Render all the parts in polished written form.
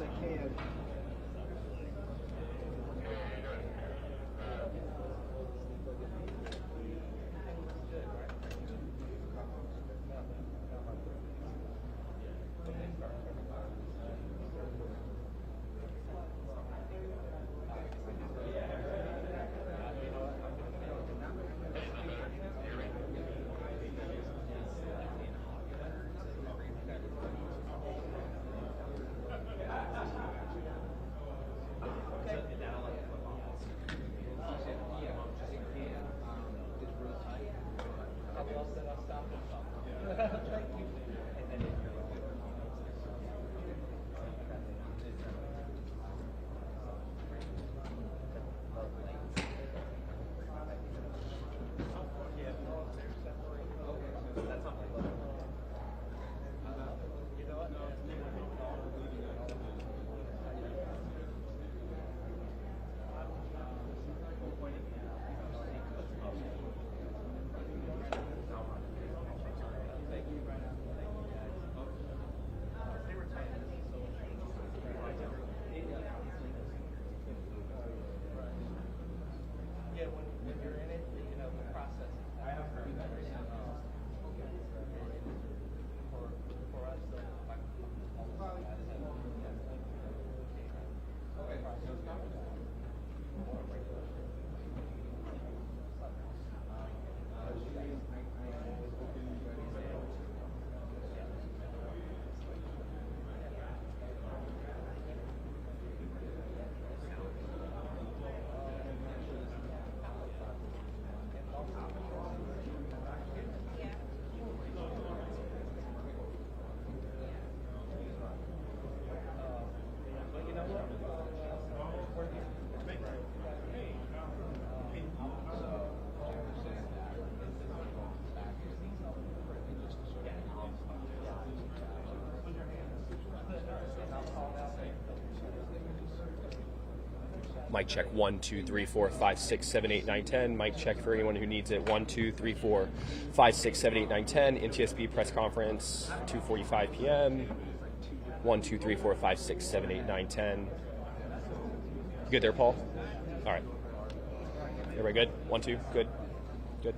I can. Mic check 1, 2, 3, 4, 5, 6, 7, 8, 9, 10. Mic check for anyone who needs it. 1, 2, 3, 4, 5, 6, 7, 8, 9, 10. NTSB press conference 2:45 p.m. 1, 2, 3, 4, 5, 6, 7, 8, 9, 10. You good there, Paul? All right. Everybody good? 1, 2. Good. Good.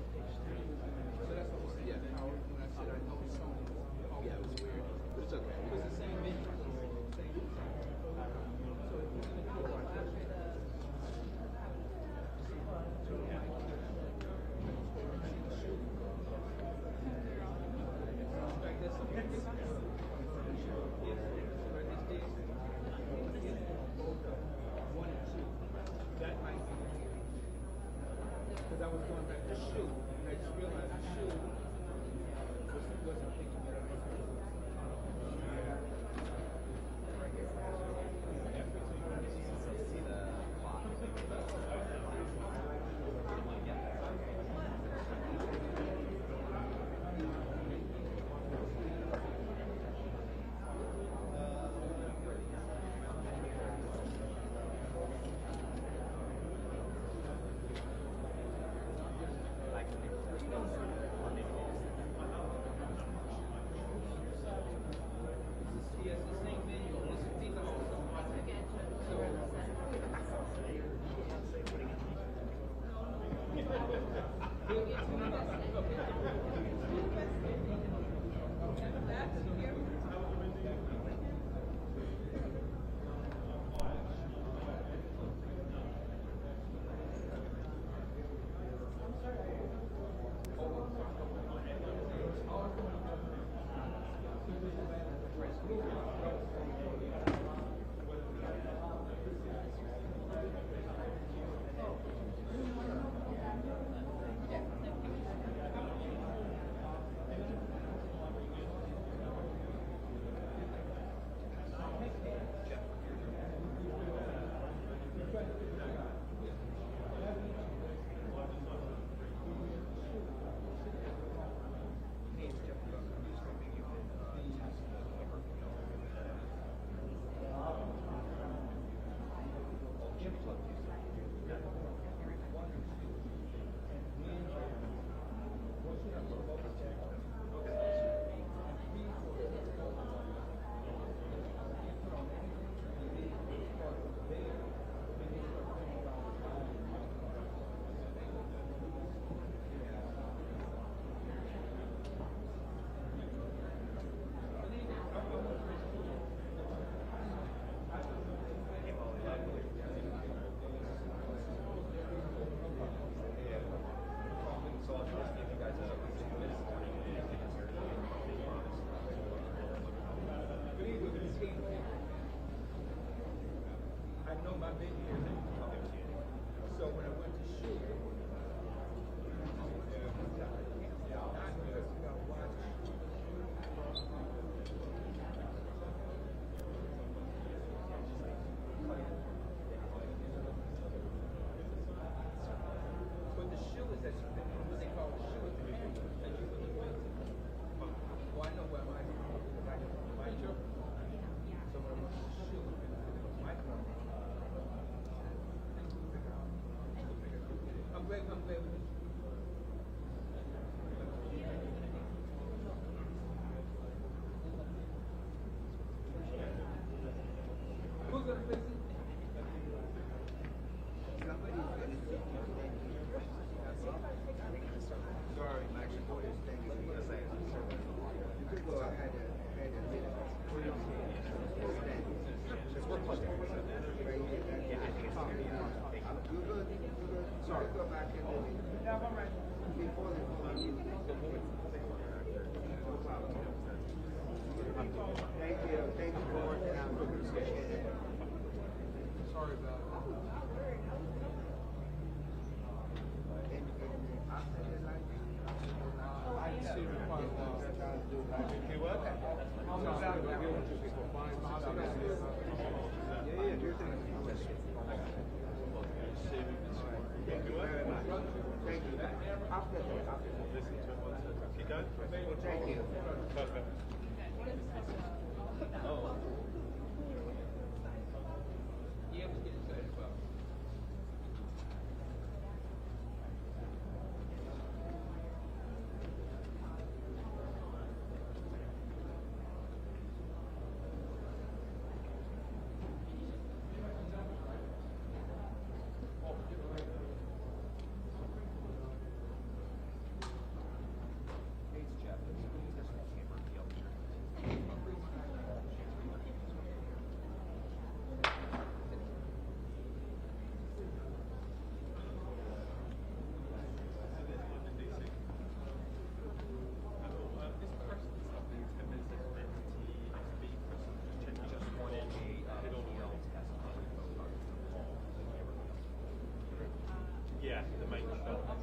Yeah, the main shop.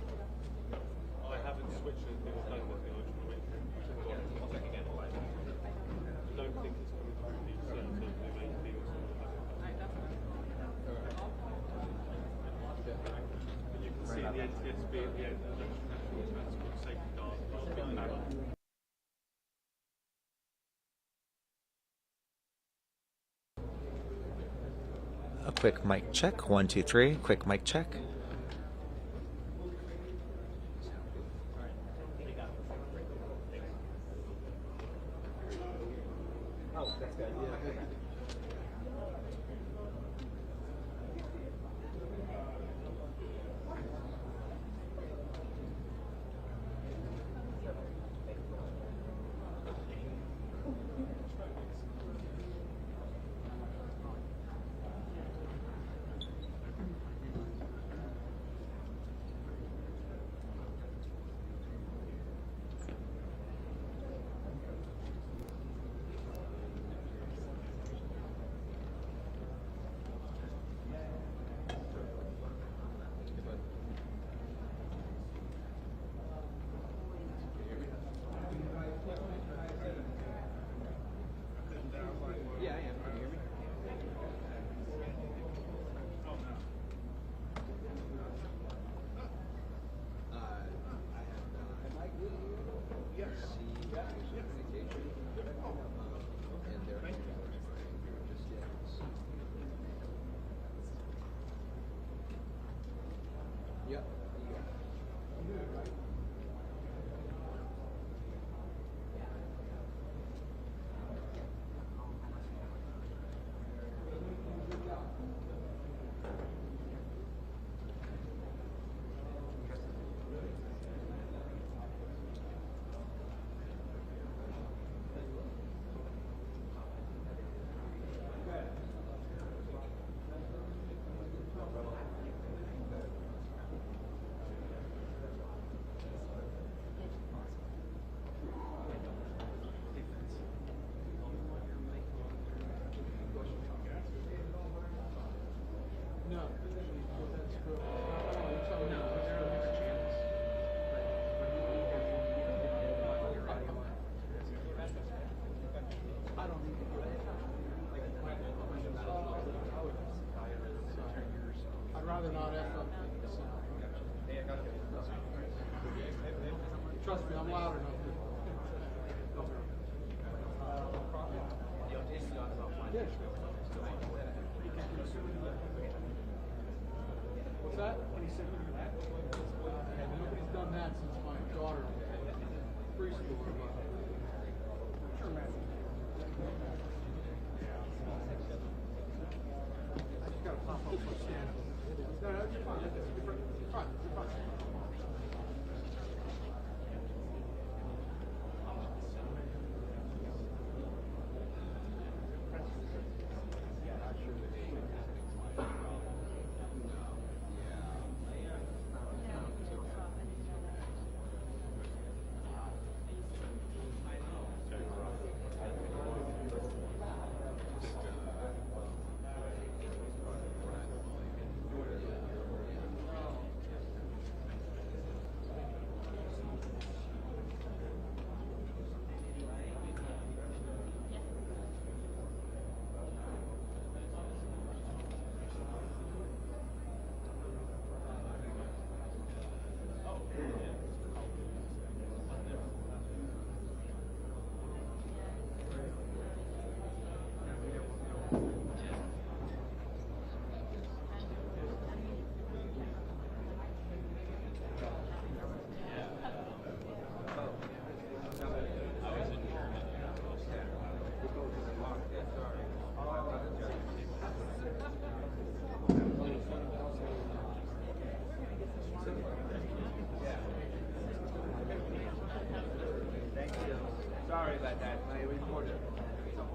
I haven't switched anything or done anything. I just want to make sure I'll check again. I don't think it's coming through the search of the main thing or something like that. And you can see the NTSB at the end, the National Transport Safety Guard, big banner. A quick mic check. 1, 2, 3. Quick mic check. Oh, that's good. Yeah. I'd rather not F up the sound. Trust me, I'm loud enough. Yeah, sure. What's that?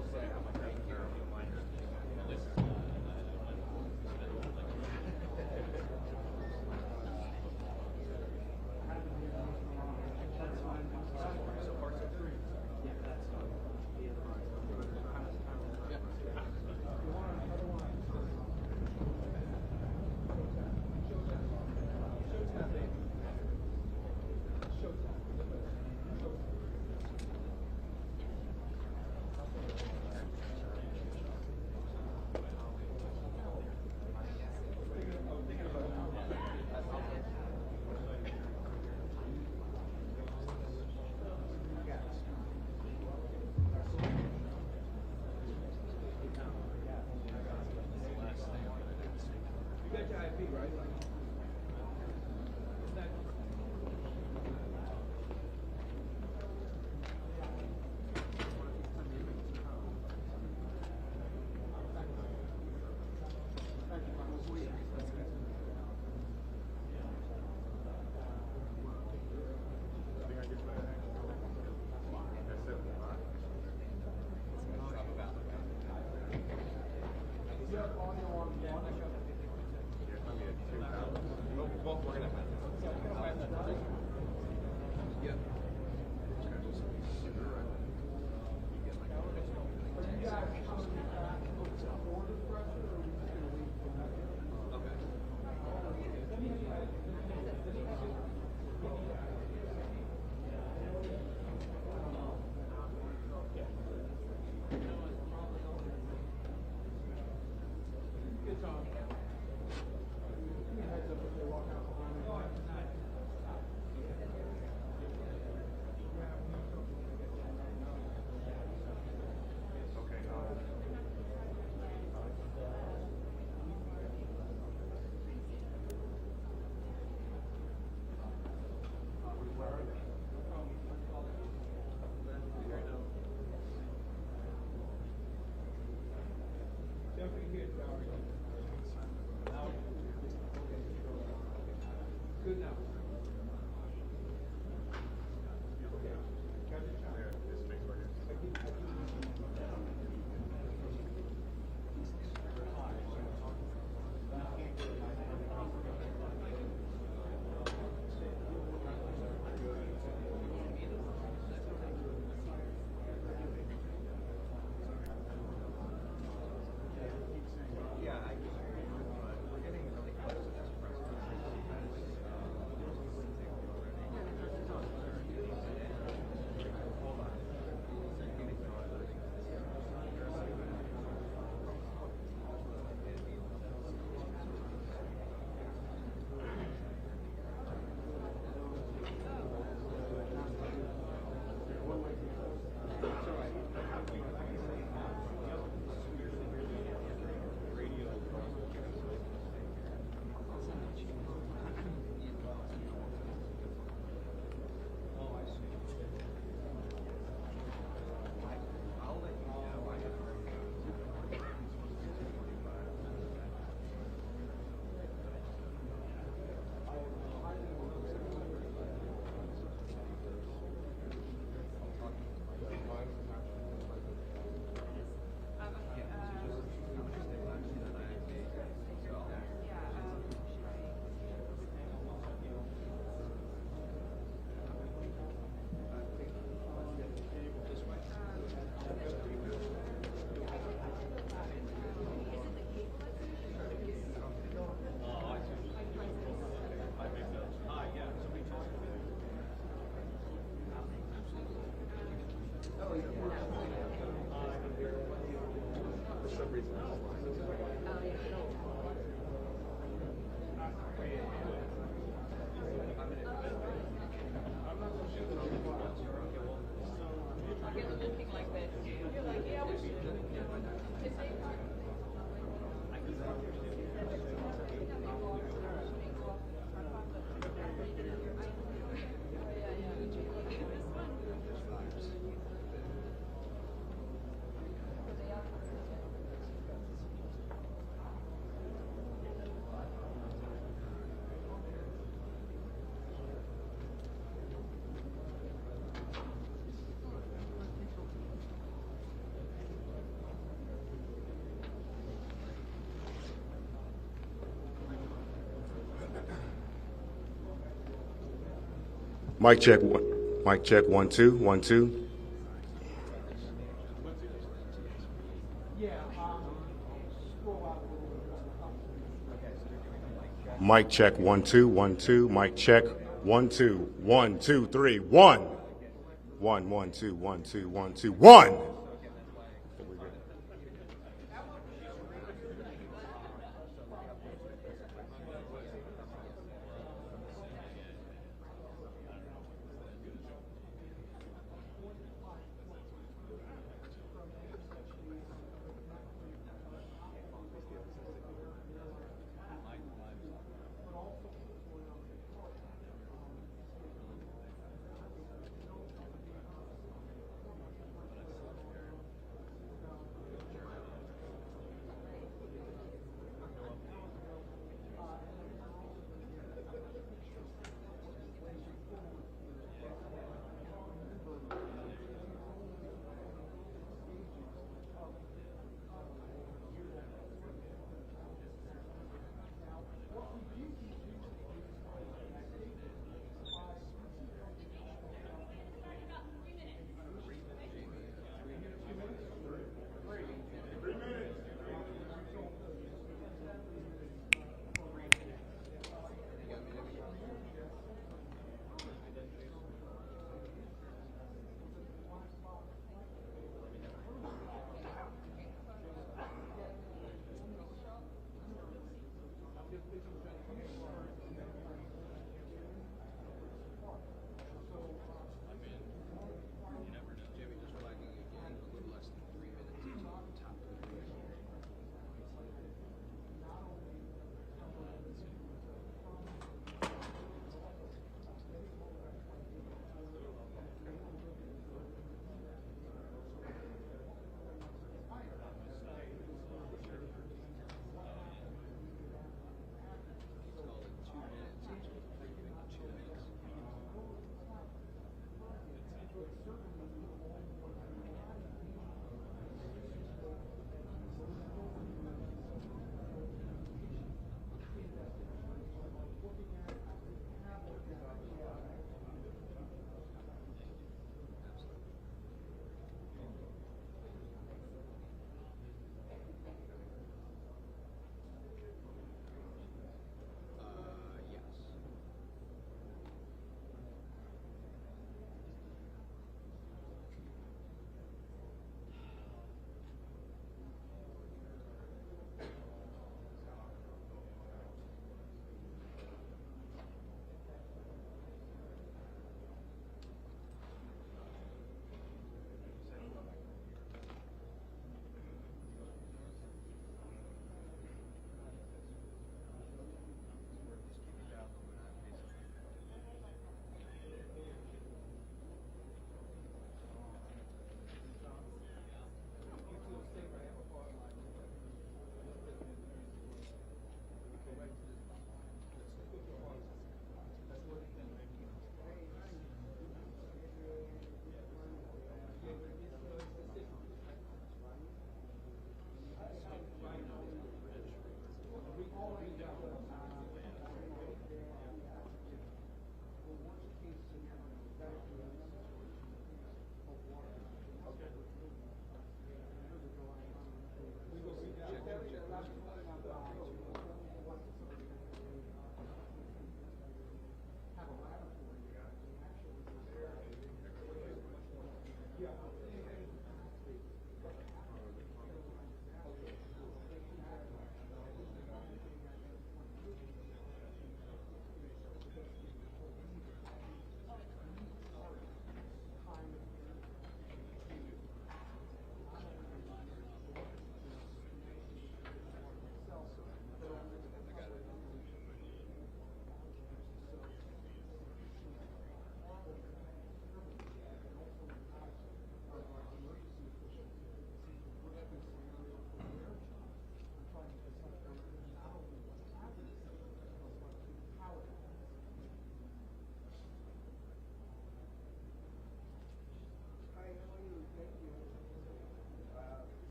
Well, Mic check one. Mic check 1 2 1 2. Mic check 1 2 1 2. Mic check 1 2 1 2 3 1 1 1 2 1 2 1 2 1.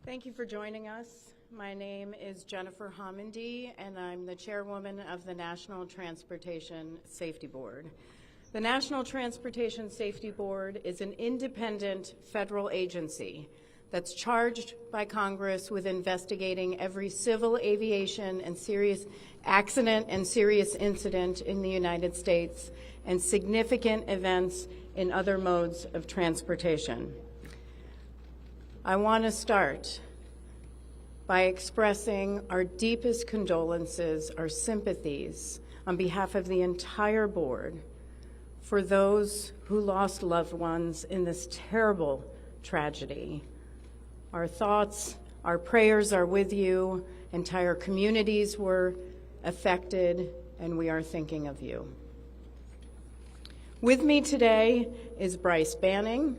Thank you for joining us. My name is Jennifer Homendy, and I'm the chairwoman of the National Transportation Safety Board. The National Transportation Safety Board is an independent federal agency that's charged by Congress with investigating every civil aviation and serious accident and serious incident in the United States and significant events in other modes of transportation. I want to start by expressing our deepest condolences, our sympathies on behalf of the entire board for those who lost loved ones in this terrible tragedy. Our thoughts, our prayers are with you. Entire communities were affected, and we are thinking of you. With me today is Bryce Banning.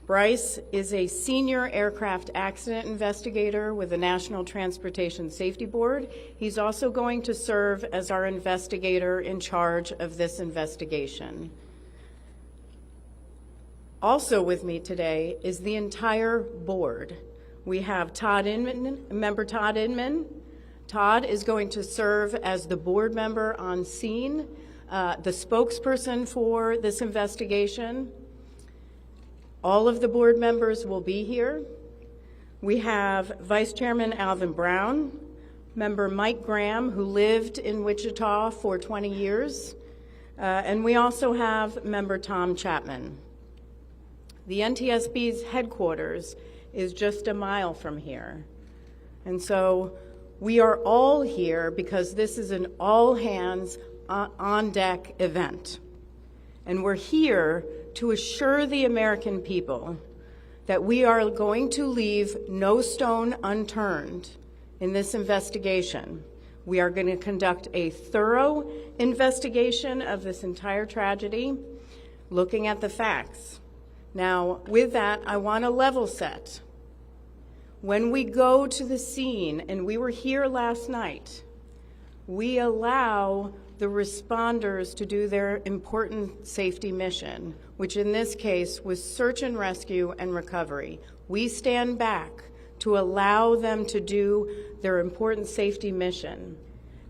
Bryce is a senior aircraft accident investigator with the National Transportation Safety Board. He's also going to serve as our investigator in charge of this investigation. Also with me today is the entire board. We have Todd Inman, member Todd Inman. Todd is going to serve as the board member on scene, the spokesperson for this investigation. All of the board members will be here. We have Vice Chairman Alvin Brown, member Mike Graham, who lived in Wichita for 20 years, and we also have member Tom Chapman. The NTSB's headquarters is just a mile from here. And so we are all here because this is an all-hands on-deck event. And we're here to assure the American people that we are going to leave no stone unturned in this investigation. We are going to conduct a thorough investigation of this entire tragedy, looking at the facts. Now, with that, I want to level set. When we go to the scene, and we were here last night, we allow the responders to do their important safety mission, which in this case was search and rescue and recovery. We stand back to allow them to do their important safety mission.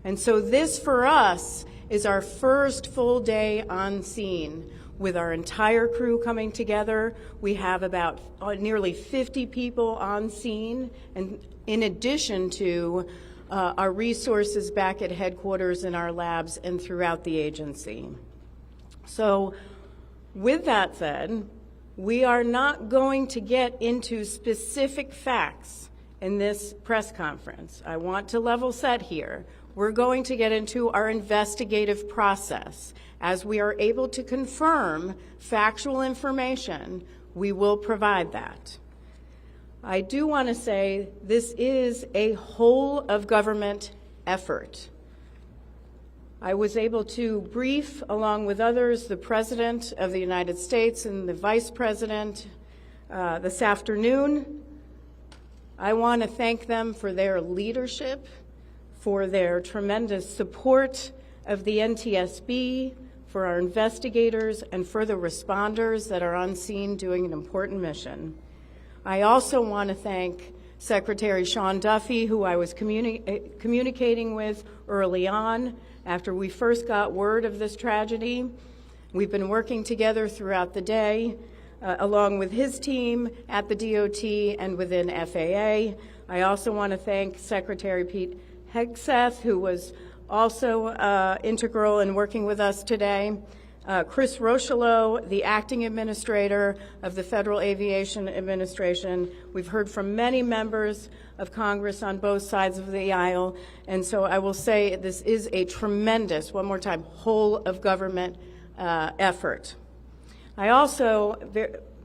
And so this, for us, is our first full day on scene with our entire crew coming together. We have about nearly 50 people on scene, and in addition to our resources back at headquarters in our labs and throughout the agency. So with that said, we are not going to get into specific facts in this press conference. I want to level set here. We're going to get into our investigative process. As we are able to confirm factual information, we will provide that. I do want to say this is a whole of government effort. I was able to brief, along with others, the President of the United States and the Vice President this afternoon. I want to thank them for their leadership, for their tremendous support of the NTSB, for our investigators, and for the responders that are on scene doing an important mission. I also want to thank Secretary Sean Duffy, who I was communicating with early on after we first got word of this tragedy. We've been working together throughout the day, along with his team at the DOT and within FAA. I also want to thank Secretary Pete Hegseth, who was also integral in working with us today. Chris Rocheleau, the acting administrator of the Federal Aviation Administration. We've heard from many members of Congress on both sides of the aisle, and so I will say this is a tremendous, one more time, whole of government effort. I also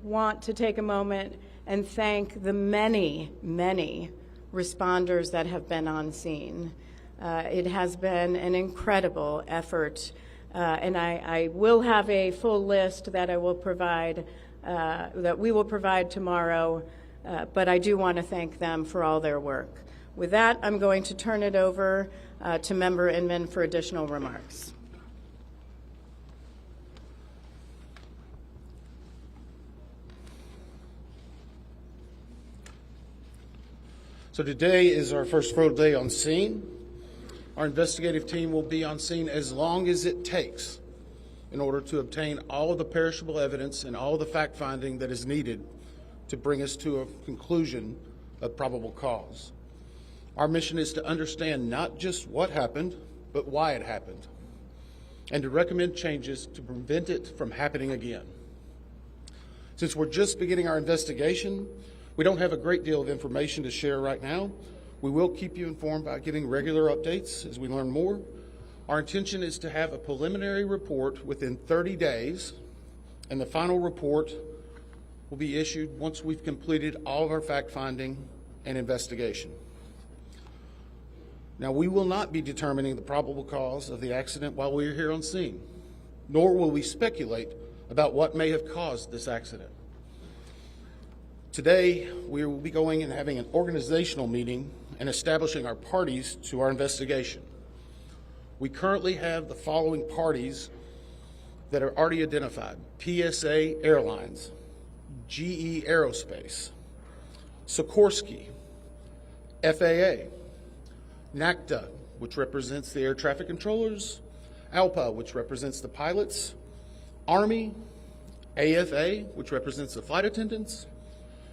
want to take a moment and thank the many, many responders that have been on scene. It has been an incredible effort. And I will have a full list that I will provide, that we will provide tomorrow, but I do want to thank them for all their work. With that, I'm going to turn it over to Member Inman for additional remarks. So today is our first full day on scene. Our investigative team will be on scene as long as it takes in order to obtain all of the perishable evidence and all the fact-finding that is needed to bring us to a conclusion of probable cause. Our mission is to understand not just what happened, but why it happened, and to recommend changes to prevent it from happening again. Since we're just beginning our investigation, we don't have a great deal of information to share right now. We will keep you informed by giving regular updates as we learn more. Our intention is to have a preliminary report within 30 days, and the final report will be issued once we've completed all of our fact-finding and investigation. Now, we will not be determining the probable cause of the accident while we are here on scene, nor will we speculate about what may have caused this accident. Today, we will be going and having an organizational meeting and establishing our parties to our investigation. We currently have the following parties that are already identified: PSA Airlines, GE Aerospace, Sikorsky, FAA, NACTA, which represents the air traffic controllers, ALPA, which represents the pilots, Army, AFA, which represents the flight attendants.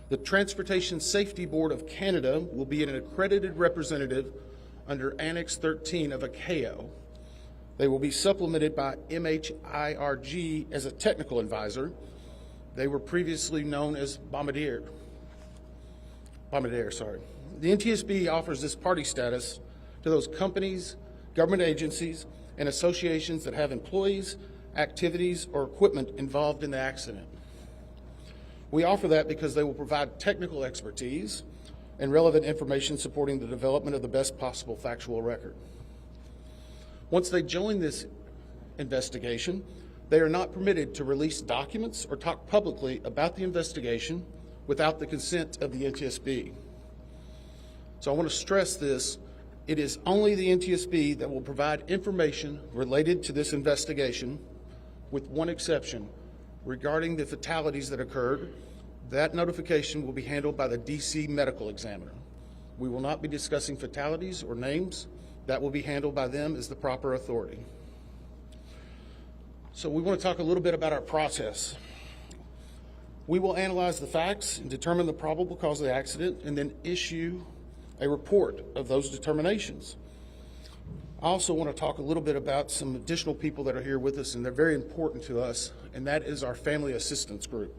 The Transportation Safety Board of Canada will be an accredited representative under Annex 13 of ICAO. They will be supplemented by MHIRG as a technical advisor. They were previously known as Bombardier. The NTSB offers this party status to those companies, government agencies, and associations that have employees, activities, or equipment involved in the accident. We offer that because they will provide technical expertise and relevant information supporting the development of the best possible factual record. Once they join this investigation, they are not permitted to release documents or talk publicly about the investigation without the consent of the NTSB. So I want to stress this. It is only the NTSB that will provide information related to this investigation, with one exception. Regarding the fatalities that occurred, that notification will be handled by the DC medical examiner. We will not be discussing fatalities or names. That will be handled by them as the proper authority. So we want to talk a little bit about our process. We will analyze the facts and determine the probable cause of the accident, and then issue a report of those determinations. I also want to talk a little bit about some additional people that are here with us, and they're very important to us, and that is our family assistance group.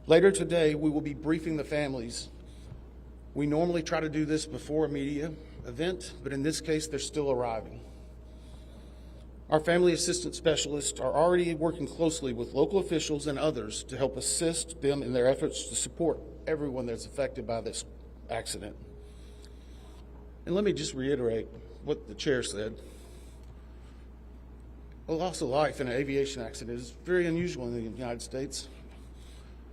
Later today, we will be briefing the families. We normally try to do this before a media event, but in this case, they're still arriving. Our family assistance specialists are already working closely with local officials and others to help assist them in their efforts to support everyone that's affected by this accident. And let me just reiterate what the chair said. A loss of life in an aviation accident is very unusual in the United States,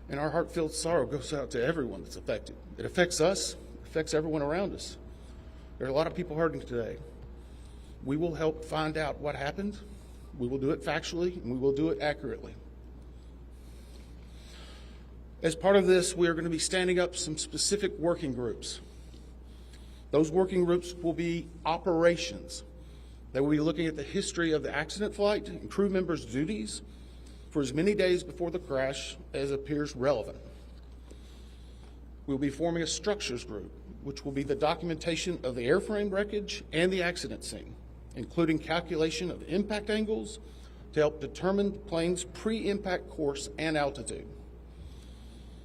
and our heartfelt sorrow goes out to everyone that's affected. It affects us, it affects everyone around us. There are a lot of people hurting today. We will help find out what happened. We will do it factually, and we will do it accurately. As part of this, we are going to be standing up some specific working groups. Those working groups will be operations. They will be looking at the history of the accident flight and crew members' duties for as many days before the crash as appears relevant. We'll be forming a structures group, which will be the documentation of the airframe wreckage and the accident scene, including calculation of impact angles to help determine the plane's pre-impact course and altitude.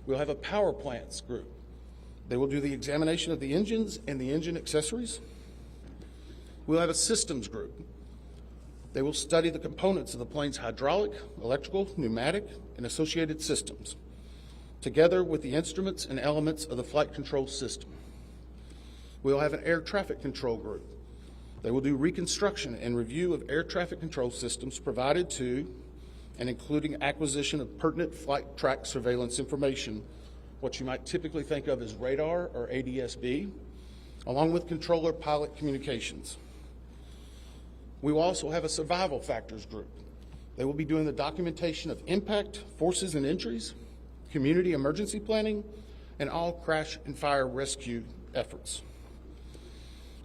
We'll have a power plants group. They will do the examination of the engines and the engine accessories. We'll have a systems group. They will study the components of the plane's hydraulic, electrical, pneumatic, and associated systems, together with the instruments and elements of the flight control system. We'll have an air traffic control group. They will do reconstruction and review of air traffic control systems provided to and including acquisition of pertinent flight track surveillance information, what you might typically think of as radar or ADSB, along with controller-pilot communications. We will also have a survival factors group. They will be doing the documentation of impact, forces and injuries, community emergency planning, and all crash and fire rescue efforts.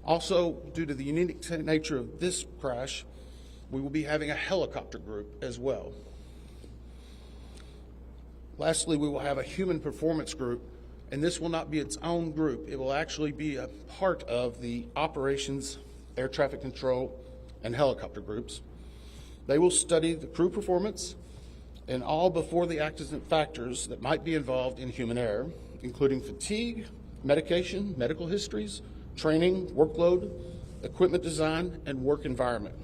Also, due to the unique nature of this crash, we will be having a helicopter group as well. Lastly, we will have a human performance group, and this will not be its own group. It will actually be a part of the operations, air traffic control, and helicopter groups. They will study the crew performance and all before the accident factors that might be involved in human error, including fatigue, medication, medical histories, training, workload, equipment design, and work environment.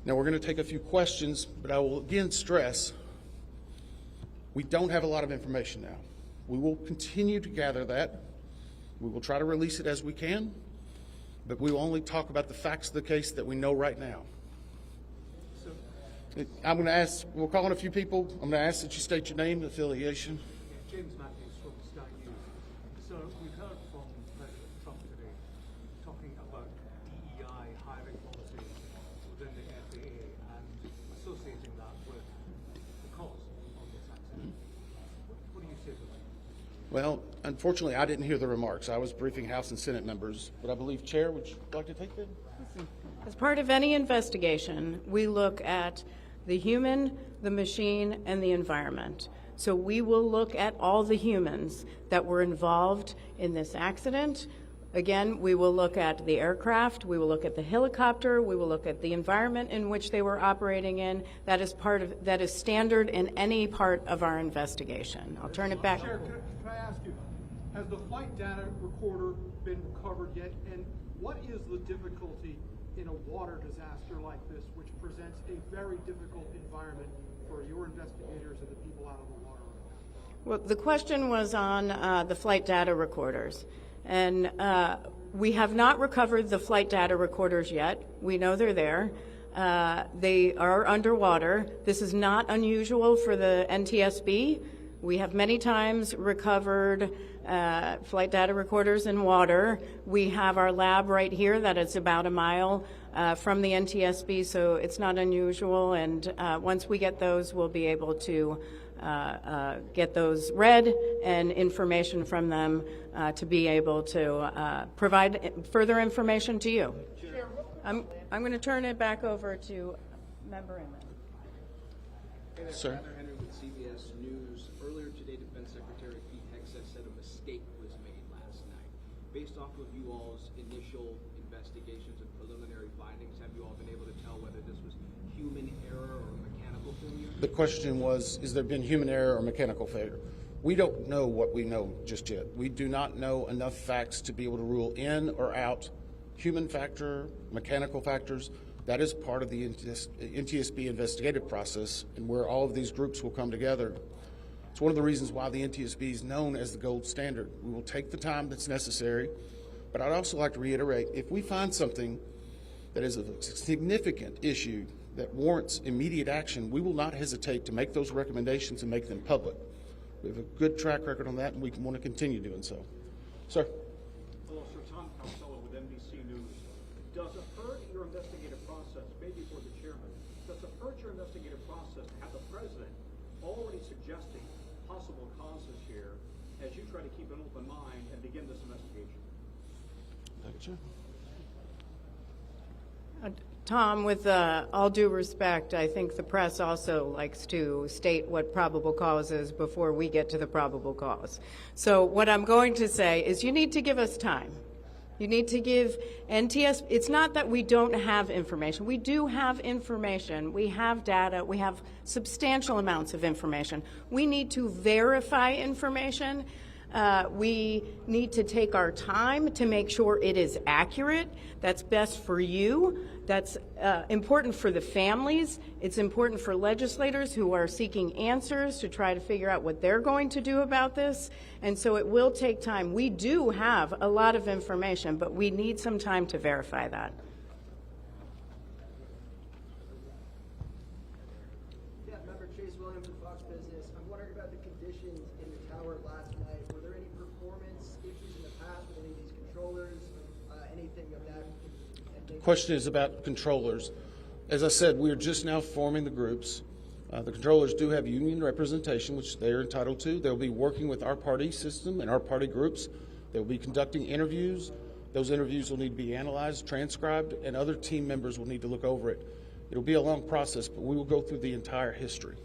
Now we're going to take a few questions, but I will again stress we don't have a lot of information now. We will continue to gather that. We will try to release it as we can, but we will only talk about the facts of the case that we know right now. I'm going to ask, we'll call on a few people. I'm going to ask that you state your name and affiliation. James Matthews from Sky News. So we've heard from President Trump today talking about DEI hiring policies within the FAA and associating that with the cause of this accident. What do you say to that? Well, unfortunately, I didn't hear the remarks. I was briefing House and Senate members, but I believe, Chair, would you like to take that? As part of any investigation, we look at the human, the machine, and the environment. So we will look at all the humans that were involved in this accident. Again, we will look at the aircraft, we will look at the helicopter, we will look at the environment in which they were operating in. That is standard in any part of our investigation. I'll turn it back. Chair, can I ask you, has the flight data recorder been recovered yet? And what is the difficulty in a water disaster like this, which presents a very difficult environment for your investigators and the people out on the water? Well, the question was on the flight data recorders. And we have not recovered the flight data recorders yet. We know they're there. They are underwater. This is not unusual for the NTSB. We have many times recovered flight data recorders in water. We have our lab right here that is about a mile from the NTSB, so it's not unusual. And once we get those, we'll be able to get those read and information from them to be able to provide further information to you. I'm going to turn it back over to Member Inman. Sir. Henry with CBS News. Earlier today, Defense Secretary Pete Hegseth said a mistake was made last night. Based off of you all's initial investigations and preliminary findings, have you all been able to tell whether this was human error or mechanical failure? The question was, has there been human error or mechanical failure? We don't know what we know just yet. We do not know enough facts to be able to rule in or out human factor, mechanical factors. That is part of the NTSB investigative process and where all of these groups will come together. It's one of the reasons why the NTSB is known as the gold standard. We will take the time that's necessary, but I'd also like to reiterate, if we find something that is a significant issue that warrants immediate action, we will not hesitate to make those recommendations and make them public. We have a good track record on that, and we want to continue doing so. Sir. Hello, Sir. Tom Costello with NBC News. Does it hurt your investigative process, maybe for the chairman, does it hurt your investigative process to have the president already suggesting possible causes here as you try to keep an open mind and begin this investigation? Thank you, Chair. Tom, with all due respect, I think the press also likes to state what probable cause is before we get to the probable cause. So what I'm going to say is you need to give us time. You need to give NTSB, it's not that we don't have information. We do have information. We have data. We have substantial amounts of information. We need to verify information. We need to take our time to make sure it is accurate. That's best for you. That's important for the families. It's important for legislators who are seeking answers to try to figure out what they're going to do about this. And so it will take time. We do have a lot of information, but we need some time to verify that. Yeah, member Chase Williams with Fox Business. I'm wondering about the conditions in the tower last night. Were there any performance issues in the past with any of these controllers? Anything of that? The question is about controllers. As I said, we are just now forming the groups. The controllers do have union representation, which they are entitled to. They'll be working with our party system and our party groups. They'll be conducting interviews. Those interviews will need to be analyzed, transcribed, and other team members will need to look over it. It'll be a long process, but we will go through the entire history.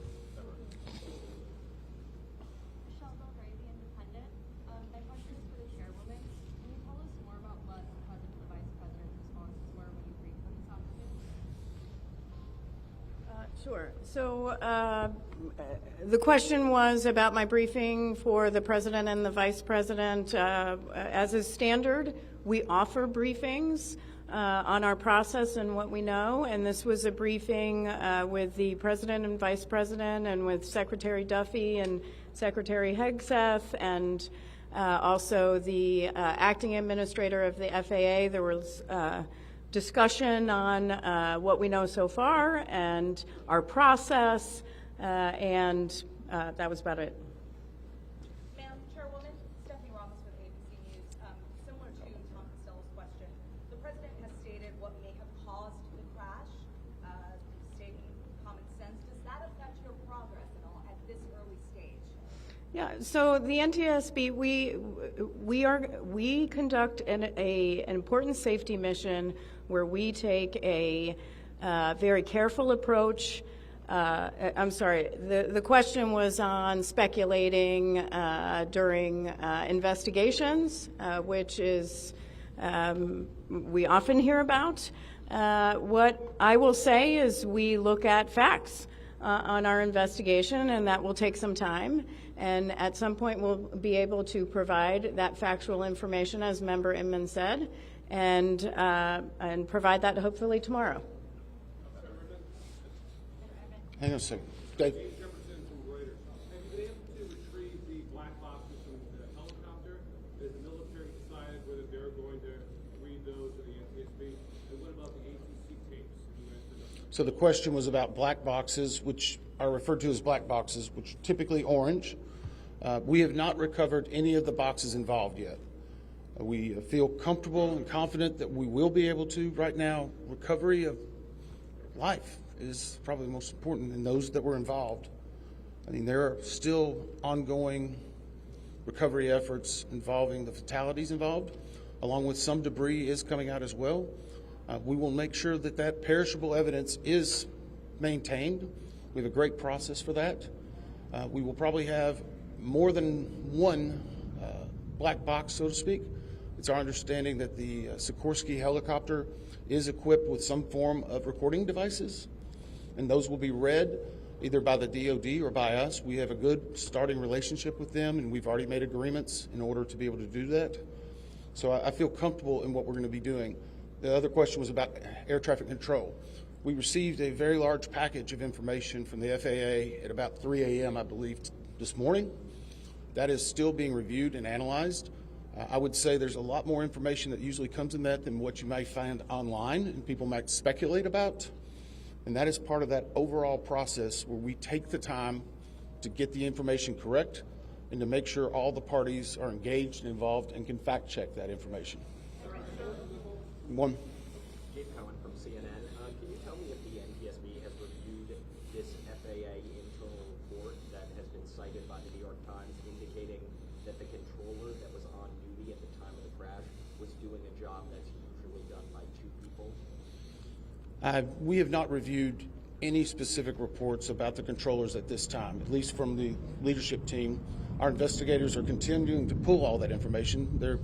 Michelle Belgray, The Independent. My question is for the chairwoman. Can you tell us more about what the president and the vice president's responses were when you briefed them this afternoon? Sure. So the question was about my briefing for the president and the vice president. As is standard, we offer briefings on our process and what we know, and this was a briefing with the president and vice president and with Secretary Duffy and Secretary Hegseth and also the acting administrator of the FAA. There was discussion on what we know so far and our process, and that was about it. Madam Chairwoman, Stephanie Ramos with ABC News. Similar to Tom Costello's question, the president has stated what may have caused the crash, stating common sense. Does that affect your progress at all at this early stage? Yeah, so the NTSB, we conduct an important safety mission where we take a very careful approach. I'm sorry, the question was on speculating during investigations, which is we often hear about. What I will say is we look at facts on our investigation, and that will take some time. And at some point, we'll be able to provide that factual information, as Member Inman said, and provide that hopefully tomorrow. Hang on a second. Dave. Jefferson from Reuters. Have you been able to retrieve the black boxes from the helicopter? Has the military decided whether they're going to read those to the NTSB? And what about the ATC tapes? So the question was about black boxes, which are referred to as black boxes, which are typically orange. We have not recovered any of the boxes involved yet. We feel comfortable and confident that we will be able to. Right now, recovery of life is probably the most important in those that were involved. I mean, there are still ongoing recovery efforts involving the fatalities involved, along with some debris is coming out as well. We will make sure that that perishable evidence is maintained. We have a great process for that. We will probably have more than one black box, so to speak. It's our understanding that the Sikorsky helicopter is equipped with some form of recording devices, and those will be read either by the DoD or by us. We have a good starting relationship with them, and we've already made agreements in order to be able to do that. So I feel comfortable in what we're going to be doing. The other question was about air traffic control. We received a very large package of information from the FAA at about 3 a.m., I believe, this morning. That is still being reviewed and analyzed. I would say there's a lot more information that usually comes in that than what you may find online and people might speculate about. And that is part of that overall process where we take the time to get the information correct and to make sure all the parties are engaged and involved and can fact check that information. One. Jake Cohen from CNN. Can you tell me if the NTSB has reviewed this FAA internal report that has been cited by the New York Times indicating that the controller that was on duty at the time of the crash was doing a job that's usually done by two people? We have not reviewed any specific reports about the controllers at this time, at least from the leadership team. Our investigators are continuing to pull all that information, their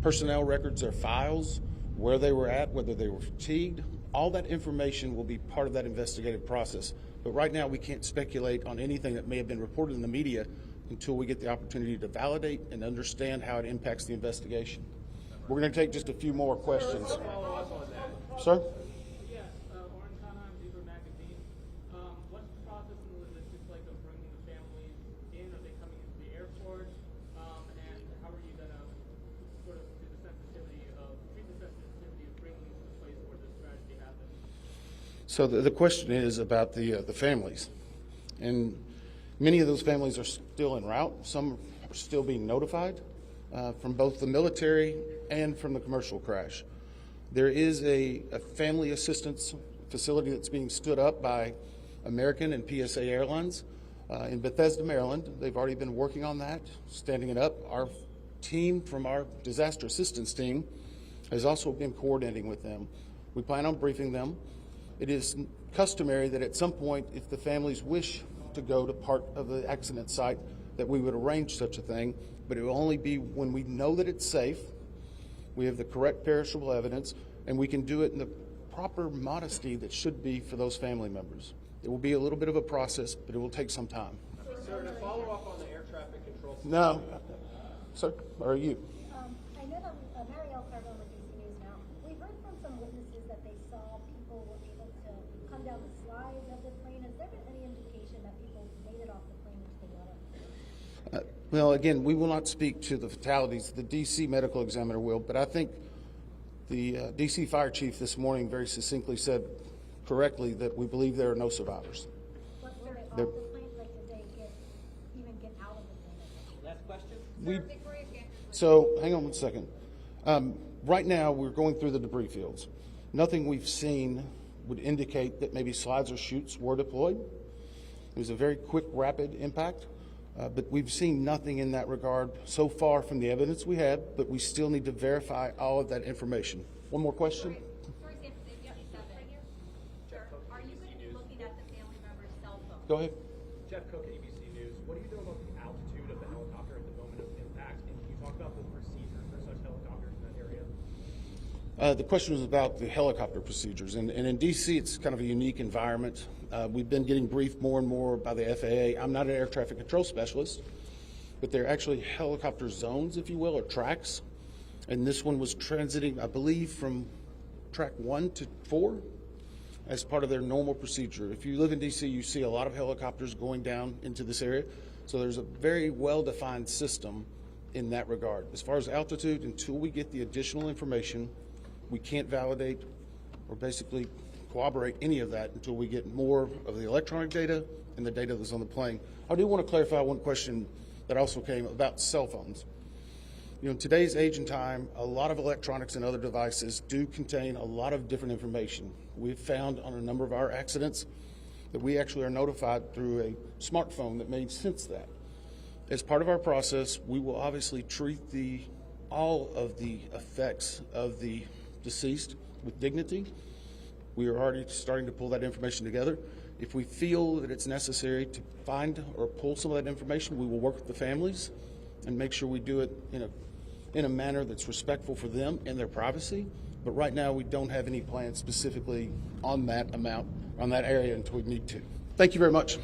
personnel records, their files, where they were at, whether they were fatigued. All that information will be part of that investigative process. But right now, we can't speculate on anything that may have been reported in the media until we get the opportunity to validate and understand how it impacts the investigation. We're going to take just a few more questions. Sir? Yes, Orange Conheim, Zebra Magazine. What's the process and the logistics like of bringing the families in? Are they coming into the airport? And how are you going to sort of treat the sensitivity of bringing them to the place where this tragedy happened? So the question is about the families. And many of those families are still en route. Some are still being notified from both the military and from the commercial crash. There is a family assistance facility that's being stood up by American and PSA Airlines in Bethesda, Maryland. They've already been working on that, standing it up. Our team from our disaster assistance team has also been coordinating with them. We plan on briefing them. It is customary that at some point, if the families wish to go to part of the accident site, that we would arrange such a thing, but it will only be when we know that it's safe, we have the correct perishable evidence, and we can do it in the proper modesty that should be for those family members. It will be a little bit of a process, but it will take some time. Sir, to follow up on the air traffic control system. No, sir, or are you? I know that Marielle Carbone with DC News now. We heard from some witnesses that they saw people were able to come down the slides of the plane. Has there been any indication that people made it off the plane into the water? Well, again, we will not speak to the fatalities. The D.C. medical examiner will, but I think the D.C. fire chief this morning very succinctly said correctly that we believe there are no survivors. But were they off the plane? Like, did they even get out of the plane? Last question. So, hang on one second. Right now, we're going through the debris fields. Nothing we've seen would indicate that maybe slides or chutes were deployed. It was a very quick, rapid impact. But we've seen nothing in that regard so far from the evidence we had, but we still need to verify all of that information. One more question? For example, the 57, are you going to be looking at the family member's cell phone? Go ahead. Jeff Cook, ABC News. What do you know about the altitude of the helicopter at the moment of impact? And can you talk about the procedure for such helicopters in that area? The question was about the helicopter procedures. And in D.C., it's kind of a unique environment. We've been getting briefed more and more by the FAA. I'm not an air traffic control specialist, but they're actually helicopter zones, if you will, or tracks. And this one was transiting, I believe, from track 1 to 4 as part of their normal procedure. If you live in D.C., you see a lot of helicopters going down into this area. So there's a very well-defined system in that regard. As far as altitude, until we get the additional information, we can't validate or basically corroborate any of that until we get more of the electronic data and the data that's on the plane. I do want to clarify one question that also came about cell phones. You know, in today's age and time, a lot of electronics and other devices do contain a lot of different information. We've found on a number of our accidents that we actually are notified through a smartphone that may sense that. As part of our process, we will obviously treat all of the effects of the deceased with dignity. We are already starting to pull that information together. If we feel that it's necessary to find or pull some of that information, we will work with the families and make sure we do it in a manner that's respectful for them and their privacy. But right now, we don't have any plans specifically on that amount, on that area until we need to. Thank you very much.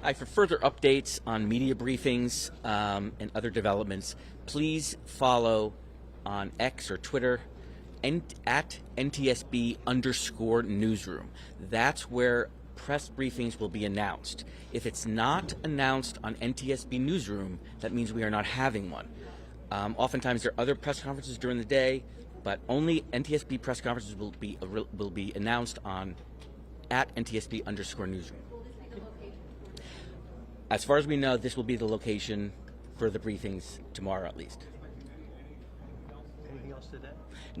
Hi, for further updates on media briefings and other developments, please follow on X or Twitter at NTSB_newsroom. That's where press briefings will be announced. If it's not announced on NTSB Newsroom, that means we are not having one. Oftentimes there are other press conferences during the day, but only NTSB press conferences will be announced on at NTSB_newsroom. As far as we know, this will be the location for the briefings tomorrow, at least. Anything else today? Nothing.